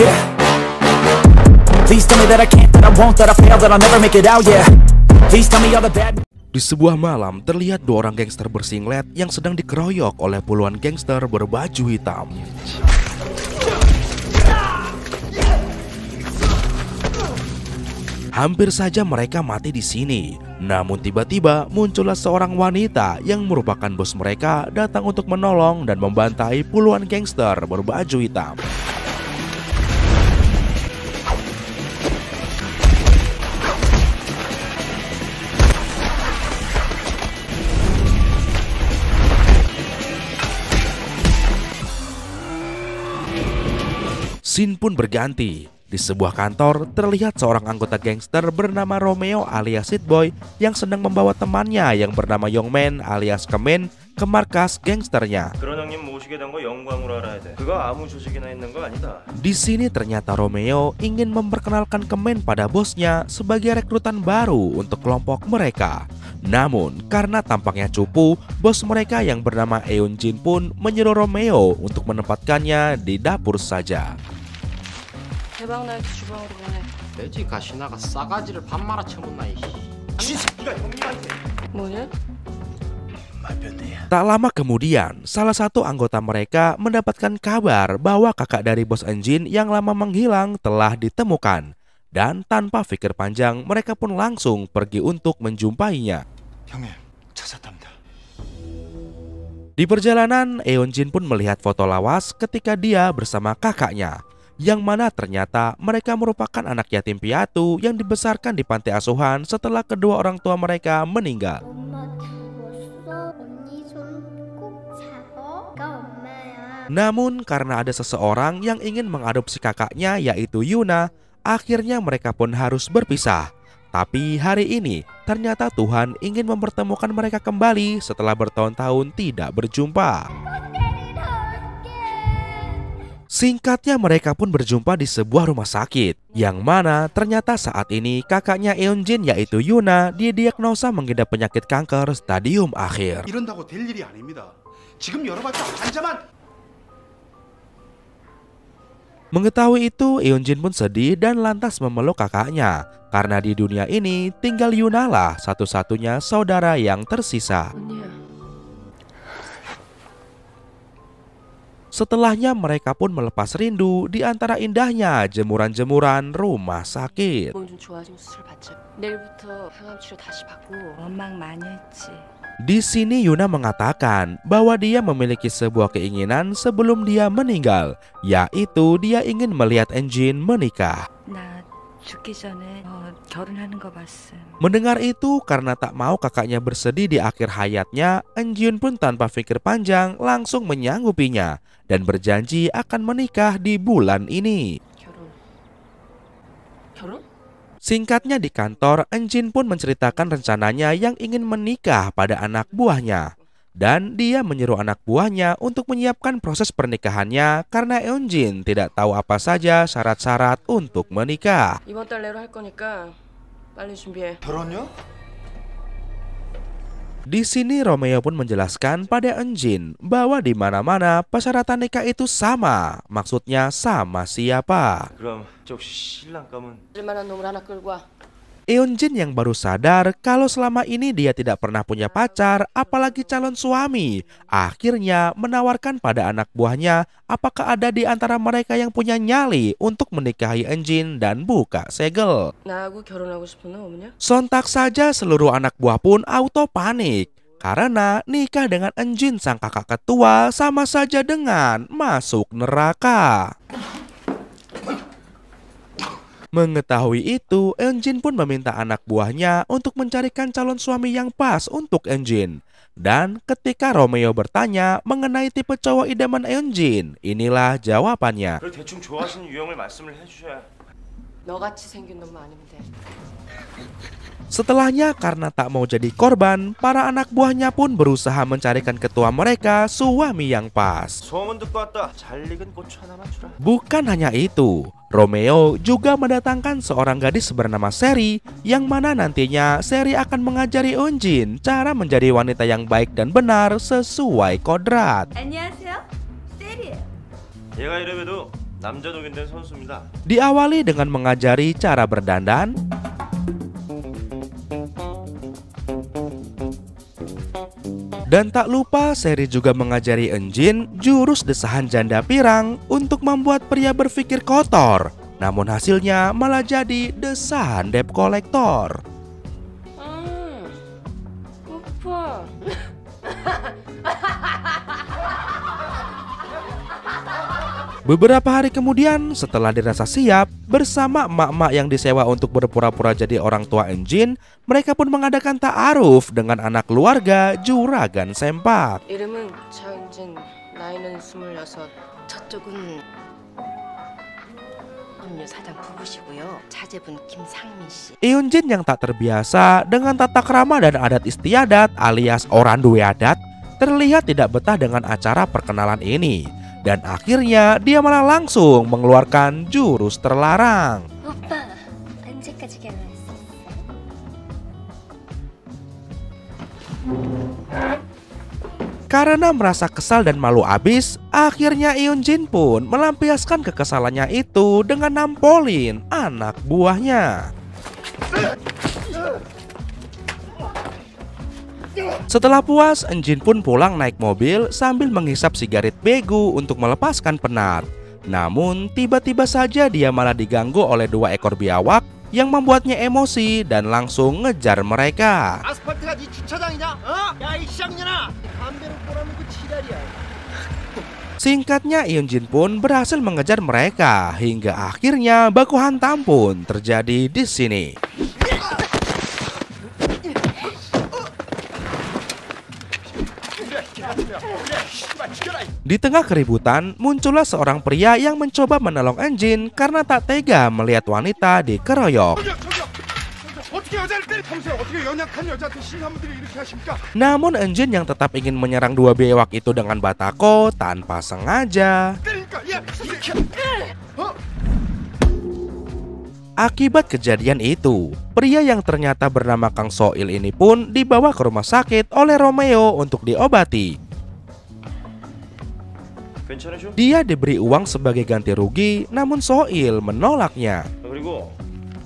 Yeah. Please tell me that I can't, that I won't, that I fail, that I'll never make it out, yeah. Please tell me all the bad. Di sebuah malam terlihat dua orang gangster bersinglet yang sedang dikeroyok oleh puluhan gangster berbaju hitam. Hampir saja mereka mati di sini. Namun tiba-tiba muncullah seorang wanita yang merupakan bos mereka datang untuk menolong dan membantai puluhan gangster berbaju hitam. Scene pun berganti. Di sebuah kantor terlihat seorang anggota gangster bernama Romeo alias Hit Boy yang sedang membawa temannya yang bernama Youngman alias Kemen ke markas gangsternya. Di sini ternyata Romeo ingin memperkenalkan Kemen pada bosnya sebagai rekrutan baru untuk kelompok mereka. Namun karena tampaknya cupu, bos mereka yang bernama Eunjin pun menyuruh Romeo untuk menempatkannya di dapur saja. 대박나게 주방으로 보내. 돼지 가시나가 싸가지를 밥 말아 처먹나 이 새끼가 형님한테. 뭐냐? Tak lama kemudian, salah satu anggota mereka mendapatkan kabar bahwa kakak dari bos Eunjin yang lama menghilang telah ditemukan. Dan tanpa pikir panjang, mereka pun langsung pergi untuk menjumpainya. 형님, 찾았답니다. Di perjalanan, Eunjin pun melihat foto lawas ketika dia bersama kakaknya, yang mana ternyata mereka merupakan anak yatim piatu yang dibesarkan di panti asuhan setelah kedua orang tua mereka meninggal. Namun karena ada seseorang yang ingin mengadopsi kakaknya yaitu Yuna, akhirnya mereka pun harus berpisah. Tapi hari ini ternyata Tuhan ingin mempertemukan mereka kembali setelah bertahun-tahun tidak berjumpa. Singkatnya mereka pun berjumpa di sebuah rumah sakit, yang mana ternyata saat ini kakaknya Eunjin yaitu Yuna didiagnosa mengidap penyakit kanker stadium akhir. 이런다고 될 일이 아닙니다. 지금 열어봤자 환자만. Mengetahui itu, Eunjin pun sedih dan lantas memeluk kakaknya, karena di dunia ini tinggal Yuna lah satu-satunya saudara yang tersisa. Setelahnya mereka pun melepas rindu di antara indahnya jemuran-jemuran rumah sakit. 몸 좀 좋아지면 수술 받자. 내일부터 항암 치료 다시 받고 원망 많이 했지. Di sini Yuna mengatakan bahwa dia memiliki sebuah keinginan sebelum dia meninggal, yaitu dia ingin melihat Eunjin menikah. 나 죽기 전에 결혼하는 거 봤음. Mendengar itu, karena tak mau kakaknya bersedih di akhir hayatnya, Eunjin pun tanpa pikir panjang langsung menyanggupinya dan berjanji akan menikah di bulan ini. 결혼? Singkatnya di kantor, Eunjin pun menceritakan rencananya yang ingin menikah pada anak buahnya. Dan dia menyuruh anak buahnya untuk menyiapkan proses pernikahannya karena Eunjin tidak tahu apa saja syarat-syarat untuk menikah. 이번 달 내로 할 거니까 빨리 준비해. 결혼요? Di sini Romeo pun menjelaskan pada Eunjin bahwa di mana-mana persyaratan nikah itu sama, maksudnya sama siapa. 그럼 혹시 신랑감은 쓸만한 놈을 하나 끌고 와. Eunjin yang baru sadar kalau selama ini dia tidak pernah punya pacar, apalagi calon suami, akhirnya menawarkan pada anak buahnya apakah ada di antara mereka yang punya nyali untuk menikahi Eunjin dan buka segel. 나하고 결혼하고 싶은 놈 없냐? Sontak saja seluruh anak buah pun auto panik karena nikah dengan Eunjin sang kakak ketua sama saja dengan masuk neraka. Mengetahui itu, Eunjin pun meminta anak buahnya untuk mencarikan calon suami yang pas untuk Eunjin. Dan ketika Romeo bertanya mengenai tipe cowok idaman Eunjin, inilah jawabannya. 그걸 대충 좋아하시는 유형을 말씀을 해주셔야. 너같이 생긴 놈만 아니면 돼. Setelahnya karena tak mau jadi korban, para anak buahnya pun berusaha mencarikan ketua mereka suami yang pas. 소문 듣고 왔다. 잘 익은 고추 하나만 주라. Bukan hanya itu, Romeo juga mendatangkan seorang gadis bernama Seri, yang mana nantinya Seri akan mengajari Eunjin cara menjadi wanita yang baik dan benar sesuai kodrat. 안녕하세요. 세리예요. 얘가 이래봬도 남자독일 된 선수입니다. Diawali dengan mengajari cara berdandan, dan tak lupa seri juga mengajari Eunjin jurus desahan janda pirang untuk membuat pria berpikir kotor. Namun hasilnya malah jadi desahan debt collector. 오빠. Beberapa hari kemudian, setelah dirasa siap, bersama emak-emak yang disewa untuk berpura-pura jadi orang tua Eunjin, mereka pun mengadakan ta'aruf dengan anak keluarga juragan Sempak. 이름은 차은진, 나이는 26. 저쪽은 음료 사장 부부시고요. 자제분 김상민 씨. Eunjin yang tak terbiasa dengan tata krama dan adat istiadat alias orang duwe adat, terlihat tidak betah dengan acara perkenalan ini. Dan akhirnya dia malah langsung mengeluarkan jurus terlarang. 오빠, 언제까지 결혼했어? Karena merasa kesal dan malu abis, akhirnya Eunjin pun melampiaskan kekesalannya itu dengan nampolin anak buahnya. Setelah puas, Eunjin pun pulang naik mobil sambil menghisap sigaret begu untuk melepaskan penat. Namun, tiba-tiba saja dia malah diganggu oleh 2 ekor biawak yang membuatnya emosi dan langsung ngejar mereka. 아스팔트가 네 주차장이냐? 어? 야, 이 쌍년아! 담배를 꼬라놓고 지랄이야. Singkatnya, Eunjin pun berhasil mengejar mereka hingga akhirnya baku hantam pun terjadi di sini. Di tengah keributan, muncullah seorang pria yang mencoba menolong Eunjin karena tak tega melihat wanita dikeroyok. Namun Eunjin yang tetap ingin menyerang 2 biawak itu dengan batako tanpa sengaja. Akibat kejadian itu, pria yang ternyata bernama Kang Soil ini pun dibawa ke rumah sakit oleh Romeo untuk diobati. 괜찮으셔? Dia diberi uang sebagai ganti rugi, namun Soil menolaknya. 그리고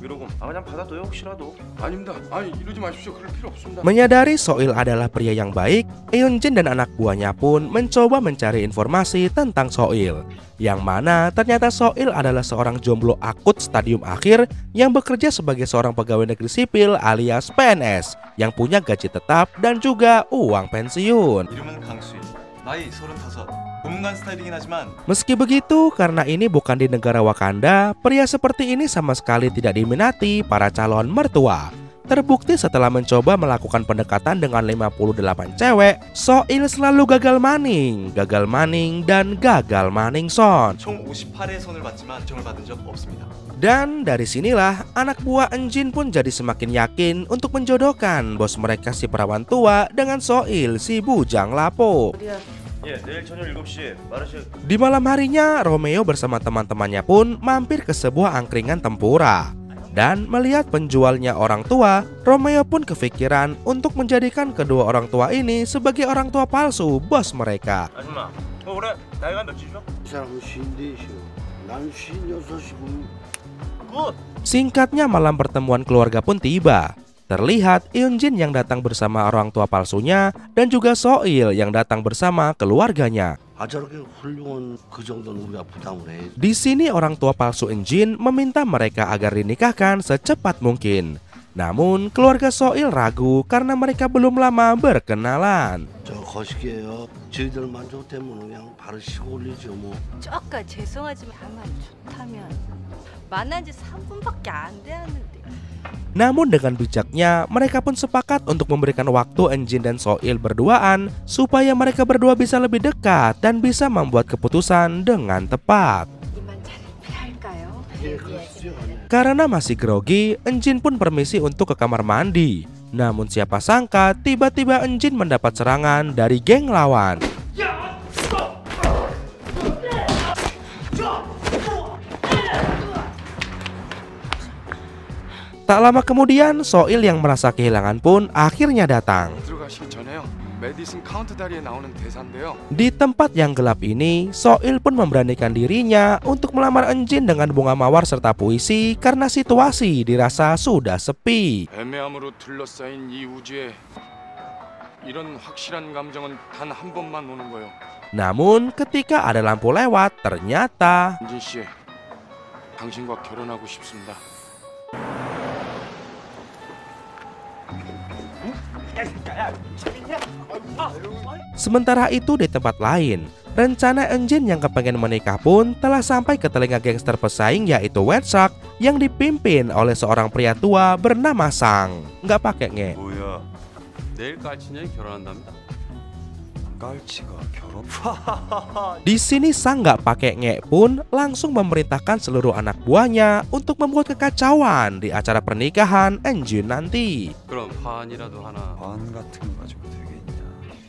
위로금 그냥 받아둬요 혹시라도. 아닙니다. 아니 이러지 마십시오. 그럴 필요 없습니다. Menyadari Soil adalah pria yang baik, Eunjin dan anak buahnya pun mencoba mencari informasi tentang Soil. Yang mana ternyata Soil adalah seorang jomblo akut stadium akhir yang bekerja sebagai seorang pegawai negeri sipil alias PNS yang punya gaji tetap dan juga uang pensiun. 이름은 강수인, 나이 35, 고문관 스타일이긴 하지만 Meski begitu, karena ini bukan di negara Wakanda, pria seperti ini sama sekali tidak diminati para calon mertua. Terbukti setelah mencoba melakukan pendekatan dengan 58 cewek, Soil selalu gagal maning, dan gagal maning son. 총 58의 손을 받지만 인정을 받은 적 없습니다. Dan dari sinilah anak buah Eunjin pun jadi semakin yakin untuk menjodohkan bos mereka si perawan tua dengan Soil si bujang lapuk. 예, 내일 저녁 7시에 마르쉐. Di malam harinya, Romeo bersama teman-temannya pun mampir ke sebuah angkringan tempura. Dan melihat penjualnya orang tua, Romeo pun kepikiran untuk menjadikan kedua orang tua ini sebagai orang tua palsu bos mereka. 아줌마, 올해 나이가 몇이죠? 이 사람은 54이시오. 난 56이고. 굿! Singkatnya, malam pertemuan keluarga pun tiba. Terlihat Eunjin yang datang bersama orang tua palsunya dan juga Soil yang datang bersama keluarganya. 아 저렇게 훌륭한 그 정도는 우리가 부담을 해. Di sini orang tua palsu Eunjin meminta mereka agar dinikahkan secepat mungkin. Namun keluarga Soil ragu karena mereka belum lama berkenalan. 저 거시기에요. 저희들 만족되면 그냥 바로 시고 올리죠 뭐. 조금 죄송하지만 다만 좋다면 만난 지 3분밖에 안 되었는데. Namun dengan bijaknya, mereka pun sepakat untuk memberikan waktu Eunjin dan Soil berduaan supaya mereka berdua bisa lebih dekat dan bisa membuat keputusan dengan tepat. 이만 차를 피할까요? 예, 그러시죠. Karena masih grogi, Eunjin pun permisi untuk ke kamar mandi. Namun siapa sangka tiba-tiba Eunjin mendapat serangan dari geng lawan. Tak lama kemudian, Soil yang merasa kehilangan pun akhirnya datang. 들어가시기 전에요. 메디슨 카운트 다리에 나오는 대사인데요. Di tempat yang gelap ini, Soil pun memberanikan dirinya untuk melamar Enjin dengan bunga mawar serta puisi karena situasi dirasa sudah sepi. 애매함으로 둘러싸인 이 우주에 이런 확실한 감정은 단 한 번만 오는 거요. Namun ketika ada lampu lewat, ternyata 은진 씨, 당신과 결혼하고 싶습니다. sementara itu di tempat lain, rencana Enjin yang kepengen menikah pun telah sampai ke telinga gangster pesaing yaitu White Shark yang dipimpin oleh seorang pria tua bernama Sang. Nggak pakai nge. 뭐야? 내일 깔치녀이 결혼한답니다. 깔치가 결혼? Di sini Sang nggak pakai nge pun langsung memerintahkan seluruh anak buahnya untuk membuat kekacauan di acara pernikahan Enjin nanti. 그럼 화환이라도 하나. 반 같은 거 가지고 되겠냐?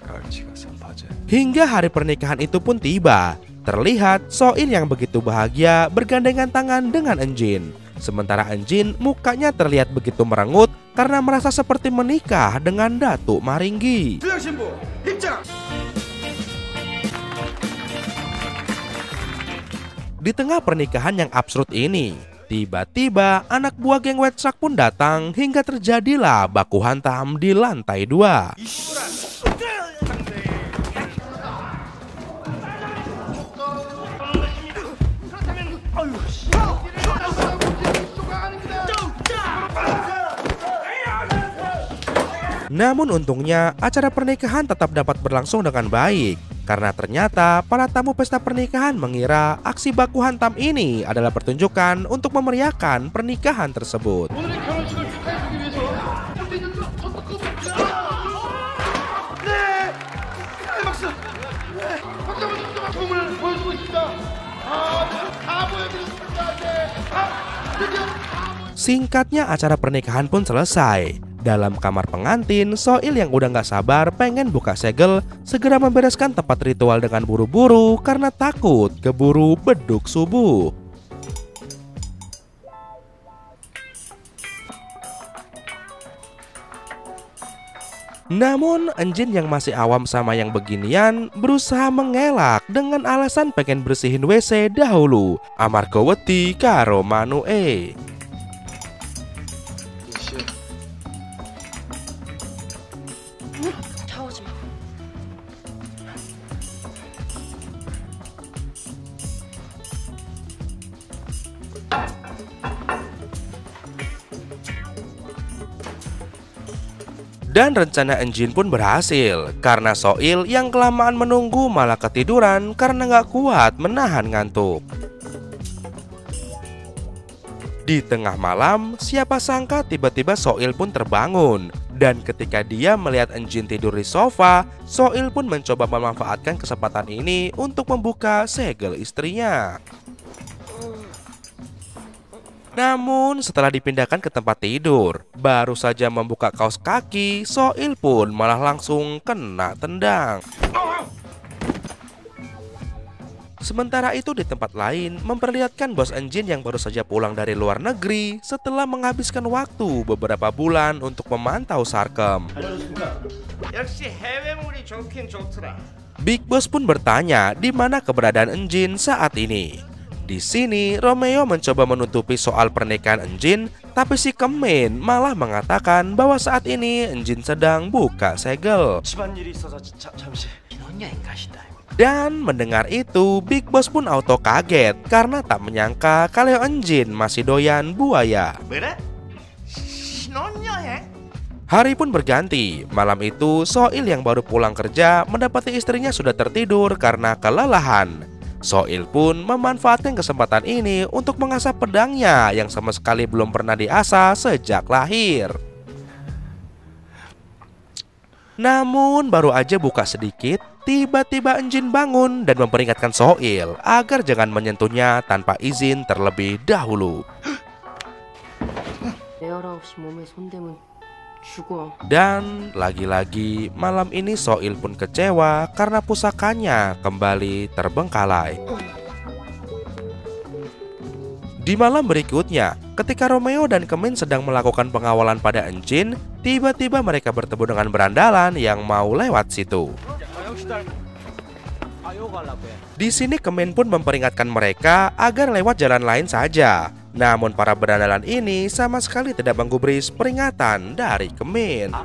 깔치가 선파제. Hingga hari pernikahan itu pun tiba. Terlihat Soil yang begitu bahagia bergandengan tangan dengan Enjin. Sementara Enjin mukanya terlihat begitu merengut karena merasa seperti menikah dengan Datuk Maringgi. Di tengah pernikahan yang absurd ini, tiba-tiba anak buah geng White Shark pun datang hingga terjadilah baku hantam di lantai 2. Namun untungnya acara pernikahan tetap dapat berlangsung dengan baik karena ternyata para tamu pesta pernikahan mengira aksi baku hantam ini adalah pertunjukan untuk memeriahkan pernikahan tersebut. Singkatnya acara pernikahan pun selesai. Dalam kamar pengantin, Soil yang udah gak sabar pengen buka segel segera membereskan tempat ritual dengan buru-buru karena takut keburu beduk subuh. Namun Enjin yang masih awam sama yang beginian berusaha mengelak dengan alasan pengen bersihin WC dahulu. Amarga wedi karo manuk. 차오지 마. Dan rencana Enjin pun berhasil karena Soil yang kelamaan menunggu malah ketiduran karena gak kuat menahan ngantuk. Di tengah malam, siapa sangka tiba-tiba Soil pun terbangun. Dan ketika dia melihat Enjin tidur di sofa, Soil pun mencoba memanfaatkan kesempatan ini untuk membuka segel istrinya. Namun setelah dipindahkan ke tempat tidur, baru saja membuka kaos kaki, Soil pun malah langsung kena tendang. Sementara itu di tempat lain memperlihatkan bos Enjin yang baru saja pulang dari luar negeri setelah menghabiskan waktu beberapa bulan untuk memantau Sarkem. 역시 해외물이 좋긴 좋더라. Big Boss pun bertanya di mana keberadaan Enjin saat ini. Di sini Romeo mencoba menutupi soal pernikahan Enjin, tapi si Kemin malah mengatakan bahwa saat ini Enjin sedang buka segel. 집안일이 있어서 잠시. 신혼여행 가시다. Dan mendengar itu, Big Boss pun auto kaget karena tak menyangka kalau Enjin masih doyan buaya. 뭐래? 신혼여행? Hari pun berganti. Malam itu, Soil yang baru pulang kerja mendapati istrinya sudah tertidur karena kelelahan. Soil pun memanfaatkan kesempatan ini untuk mengasah pedangnya yang sama sekali belum pernah diasah sejak lahir. Namun baru aja buka sedikit, tiba-tiba Enjin bangun dan memperingatkan Soil agar jangan menyentuhnya tanpa izin terlebih dahulu. Dan lagi-lagi malam ini Soil pun kecewa karena pusakanya kembali terbengkalai. Di malam berikutnya, ketika Romeo dan Kemin sedang melakukan pengawalan pada Enjin, tiba-tiba mereka bertemu dengan berandalan yang mau lewat situ. Di sini Kemin pun memperingatkan mereka agar lewat jalan lain saja. Namun para berandalan ini sama sekali tidak menggubris peringatan dari Kemin.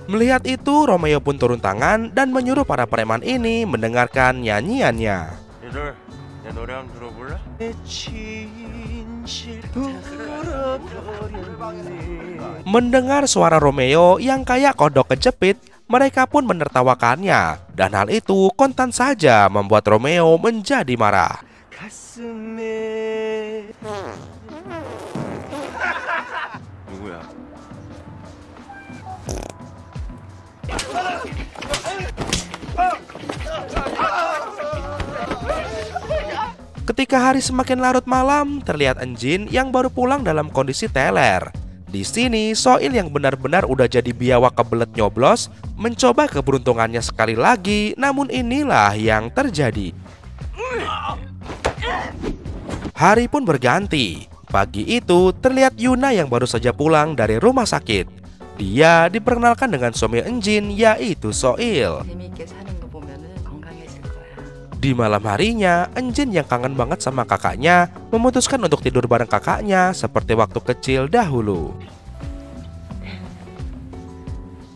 Melihat itu, Romeo pun turun tangan dan menyuruh para preman ini mendengarkan nyanyiannya. Mendengar suara Romeo yang kayak kodok kejepit, mereka pun menertawakannya. Dan hal itu kontan saja membuat Romeo menjadi marah. Ketika hari semakin larut malam, terlihat Enjin yang baru pulang dalam kondisi teler. Di sini, Soil yang benar-benar udah jadi biawak kebelet nyoblos, mencoba keberuntungannya sekali lagi, namun inilah yang terjadi. Hari pun berganti. Pagi itu, terlihat Yuna yang baru saja pulang dari rumah sakit. Dia diperkenalkan dengan suami Enjin, yaitu Soil. Di malam harinya, Enjin yang kangen banget sama kakaknya memutuskan untuk tidur bareng kakaknya seperti waktu kecil dahulu.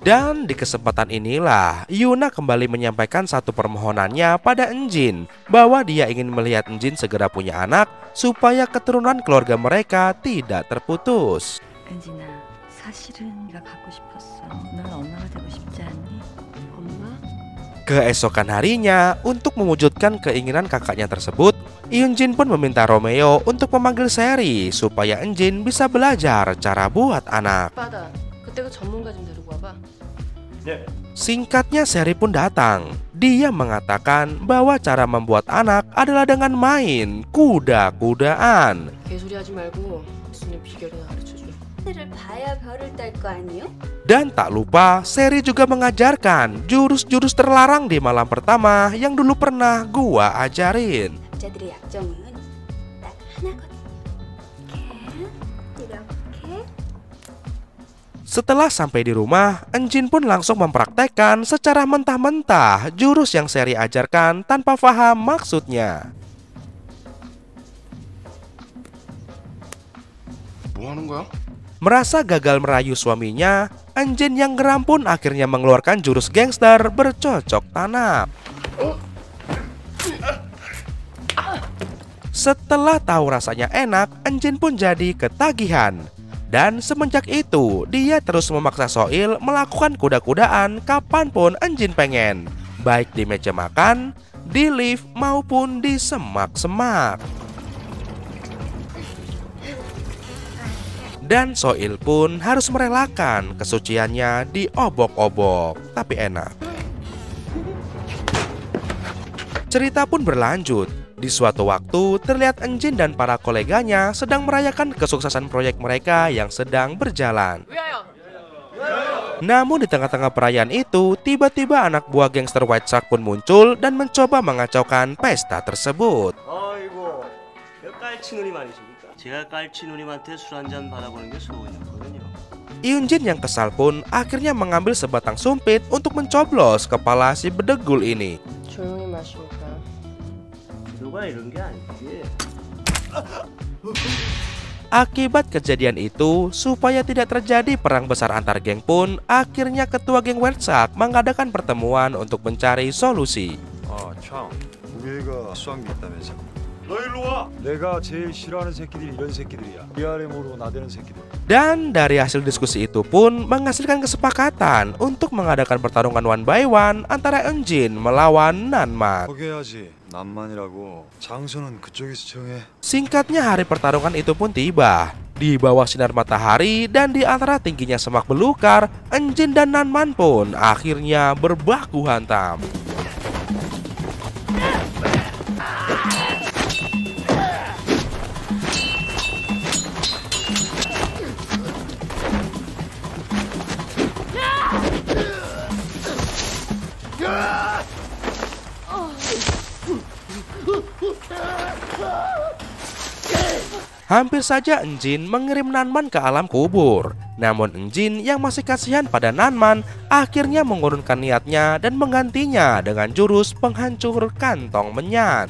Dan di kesempatan inilah Yuna kembali menyampaikan satu permohonannya pada Enjin, bahwa dia ingin melihat Enjin segera punya anak supaya keturunan keluarga mereka tidak terputus. 은진아, 사실은 네가 갖고 싶었어. 넌 엄마가 되고 싶지 않니? 엄마? Keesokan harinya, untuk mewujudkan keinginan kakaknya tersebut, Hyunjin pun meminta Romeo untuk memanggil Seri supaya Enjin bisa belajar cara buat anak. 오빠다. 그때 그 전문가 좀 데리고 와봐. Singkatnya Seri pun datang. Dia mengatakan bahwa cara membuat anak adalah dengan main kuda-kudaan. 개소리 하지 말고 무슨 비결이나 가르쳐줘. 를 봐야 별을 딸 거 아니요? Dan tak lupa, Seri juga mengajarkan jurus-jurus terlarang di malam pertama yang dulu pernah gua ajarin. 남자들의 약점은 딱 하나거든. 이렇게. Setelah sampai di rumah, Enjin pun langsung mempraktekkan secara mentah-mentah jurus yang Seri ajarkan tanpa paham maksudnya. 뭐 하는 거야? Merasa gagal merayu suaminya, Enjin yang geram pun akhirnya mengeluarkan jurus gangster bercocok tanam. Setelah tahu rasanya enak, Enjin pun jadi ketagihan. Dan semenjak itu, dia terus memaksa Soil melakukan kuda-kudaan kapanpun Enjin pengen, baik di meja makan, di lift, maupun di semak-semak. Dan Soil pun harus merelakan kesuciannya diobok-obok, tapi enak. Cerita pun berlanjut. Di suatu waktu, terlihat Enjin dan para koleganya sedang merayakan kesuksesan proyek mereka yang sedang berjalan. Namun di tengah-tengah perayaan itu, tiba-tiba anak buah gangster White Shark pun muncul dan mencoba mengacaukan pesta tersebut. 아이고, 깔치 누님 아니십니까? 제가 깔치 누님한테 술 한잔 받아보는 게 소원이었거든요. Hyunjin yang kesal pun akhirnya mengambil sebatang sumpit untuk mencoblos kepala si bedegul ini. 조용히 마시니까. 누가 이런 게 아니지. Akibat kejadian itu, supaya tidak terjadi perang besar antar geng pun, akhirnya ketua geng White Shark mengadakan pertemuan untuk mencari solusi. 참, 우리가 수학이 있다면서. 너 일로 와. 내가 제일 싫어하는 새끼들이 이런 새끼들이야. 위아래 모르고 나대는 새끼들. Dan dari hasil diskusi itu pun menghasilkan kesepakatan untuk mengadakan pertarungan one by one antara Enjin melawan Nanmat. 포기해야지. 남만이라고. 장소는 그쪽에서 정해. Singkatnya, hari pertarungan itu pun tiba. Di bawah sinar matahari dan di antara tingginya semak belukar, Enjin dan Nanman pun akhirnya berbaku hantam. Hampir saja Enjin mengirim Nanman ke alam kubur. Namun Enjin yang masih kasihan pada Nanman akhirnya mengurungkan niatnya dan menggantinya dengan jurus penghancur kantong menyat.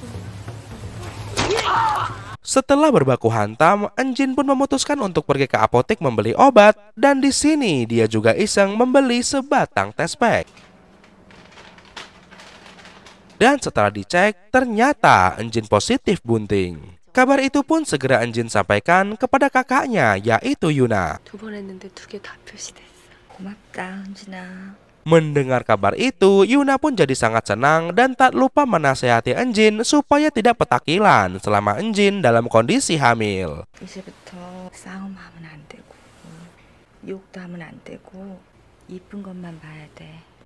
Setelah berbaku hantam, Enjin pun memutuskan untuk pergi ke apotek membeli obat, dan di sini dia juga iseng membeli sebatang tespek. Dan setelah dicek, ternyata Enjin positif bunting. Kabar itu pun segera Enjin sampaikan kepada kakaknya, yaitu Yuna. Mendengar kabar itu, Yuna pun jadi sangat senang dan tak lupa menasehati Enjin supaya tidak petakilan selama Enjin dalam kondisi hamil.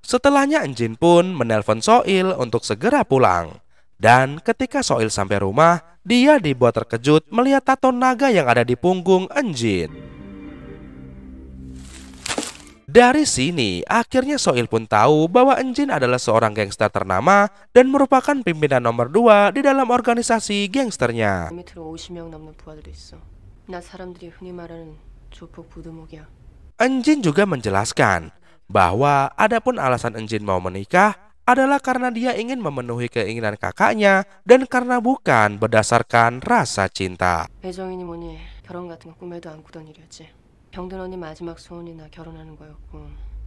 Setelahnya Enjin pun menelpon Soil untuk segera pulang. Dan ketika Soil sampai rumah, dia dibuat terkejut melihat tato naga yang ada di punggung Enjin. Dari sini, akhirnya Soil pun tahu bahwa Enjin adalah seorang gangster ternama dan merupakan pimpinan nomor 2 di dalam organisasi gangsternya. Enjin juga menjelaskan bahwa adapun alasan Enjin mau menikah adalah karena dia ingin memenuhi keinginan kakaknya dan karena bukan berdasarkan rasa cinta.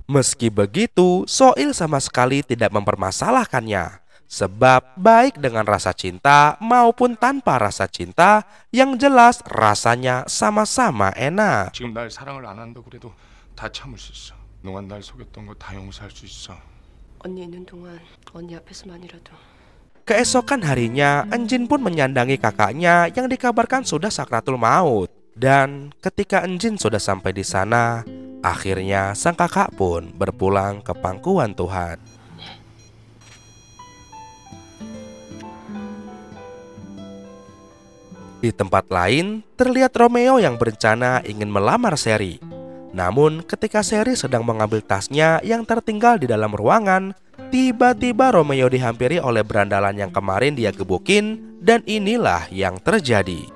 Meski begitu, Soil sama sekali tidak mempermasalahkannya. Sebab baik dengan rasa cinta maupun tanpa rasa cinta, yang jelas rasanya sama-sama enak. 지금 날 사랑을 안 한다고 그래도 다 참을 수 있어. 그동안 날 속였던 거 다 용서할 수 있어. Keesokan harinya, Enjin pun menyandangi kakaknya yang dikabarkan sudah sakratul maut. Dan ketika Enjin sudah sampai di sana, akhirnya sang kakak pun berpulang ke pangkuan Tuhan. Di tempat lain, terlihat Romeo yang berencana ingin melamar Sherry. Namun ketika Sherry sedang mengambil tasnya yang tertinggal di dalam ruangan, tiba-tiba Romeo dihampiri oleh berandalan yang kemarin dia gebukin, dan inilah yang terjadi.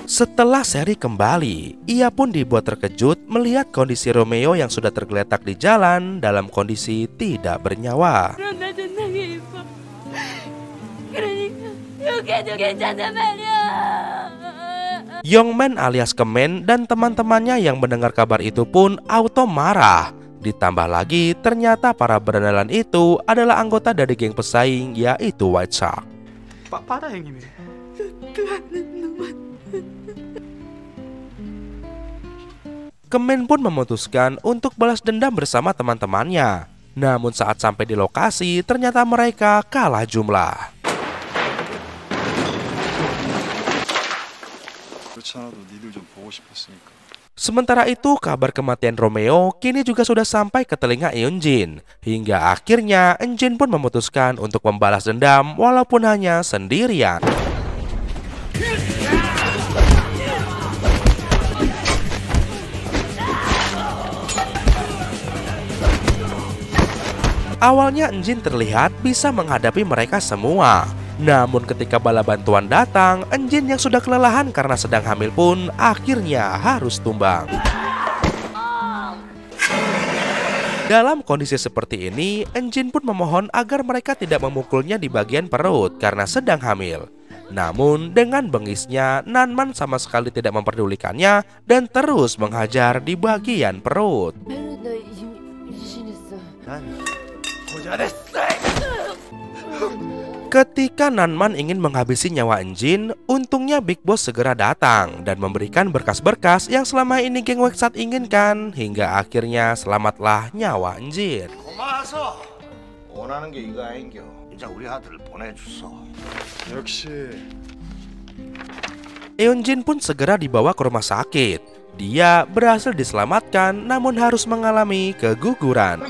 Setelah Sherry kembali, ia pun dibuat terkejut melihat kondisi Romeo yang sudah tergeletak di jalan dalam kondisi tidak bernyawa. Yongman alias Kemen dan teman-temannya yang mendengar kabar itu pun auto marah. Ditambah lagi ternyata para berandalan itu adalah anggota dari geng pesaing, yaitu White Shark. Kemen pun memutuskan untuk balas dendam bersama teman-temannya. Namun saat sampai di lokasi, ternyata mereka kalah jumlah. Sementara itu, kabar kematian Romeo kini juga sudah sampai ke telinga Eunjin. Hingga akhirnya Enjin pun memutuskan untuk membalas dendam walaupun hanya sendirian. Awalnya Enjin terlihat bisa menghadapi mereka semua. Namun ketika bala bantuan datang, Enjin yang sudah kelelahan karena sedang hamil pun akhirnya harus tumbang. Dalam kondisi seperti ini, Enjin pun memohon agar mereka tidak memukulnya di bagian perut karena sedang hamil. Namun dengan bengisnya, Nanman sama sekali tidak memperdulikannya dan terus menghajar di bagian perut. Ketika Nanman ingin menghabisi nyawa Enjin, untungnya Big Boss segera datang dan memberikan berkas-berkas yang selama ini geng Wexat inginkan, hingga akhirnya selamatlah nyawa Enjin. Eunjin pun segera dibawa ke rumah sakit. Dia berhasil diselamatkan namun harus mengalami keguguran.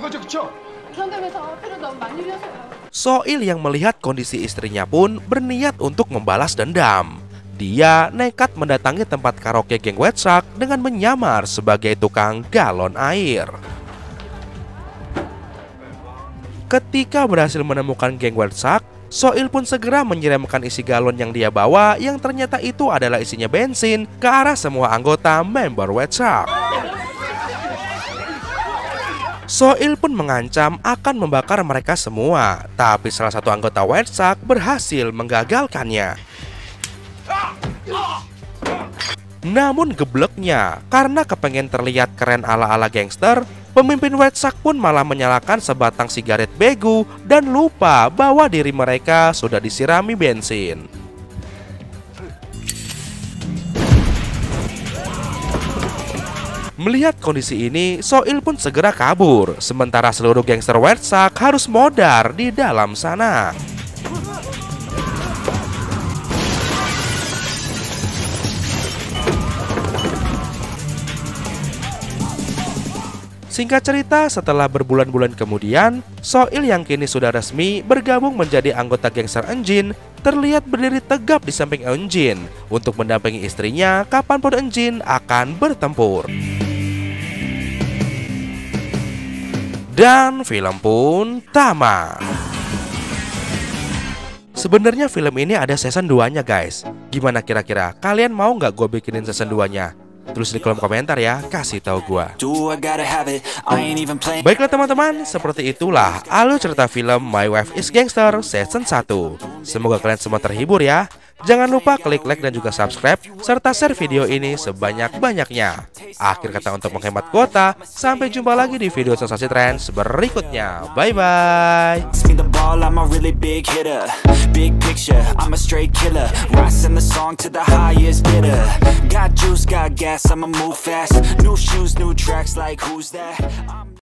Soil yang melihat kondisi istrinya pun berniat untuk membalas dendam. Dia nekat mendatangi tempat karaoke geng White Shark dengan menyamar sebagai tukang galon air. Ketika berhasil menemukan geng White Shark, Soil pun segera menyiramkan isi galon yang dia bawa yang ternyata itu adalah isinya bensin ke arah semua anggota member White Shark. Soil pun mengancam akan membakar mereka semua, tapi salah satu anggota White Shark berhasil menggagalkannya. Namun gebleknya, karena kepengen terlihat keren ala-ala gangster, pemimpin White Shark pun malah menyalakan sebatang sigaret begu dan lupa bahwa diri mereka sudah disirami bensin. Melihat kondisi ini, Soil pun segera kabur, sementara seluruh gangster White Shark harus modar di dalam sana. Singkat cerita, setelah berbulan-bulan kemudian, Soil yang kini sudah resmi bergabung menjadi anggota gangster Engine terlihat berdiri tegap di samping Engine untuk mendampingi istrinya kapanpun Engine akan bertempur. Dan film pun tamat. Sebenarnya film ini ada season 2-nya guys. Gimana kira-kira? Kalian mau nggak gue bikinin season 2-nya? Tulis di kolom komentar ya, kasih tahu gua. Baiklah teman-teman, seperti itulah alur cerita film My Wife is Gangster season 1. Semoga kalian semua terhibur ya. Jangan lupa klik like dan juga subscribe, serta share video ini sebanyak-banyaknya. Akhir kata untuk menghemat kuota, sampai jumpa lagi di video sensasi trends berikutnya. Bye-bye. I'm a really big hitter, big picture, I'm a straight killer, rising the song to the highest bidder. Got juice, got gas, I'ma move fast, new shoes, new tracks, like who's that?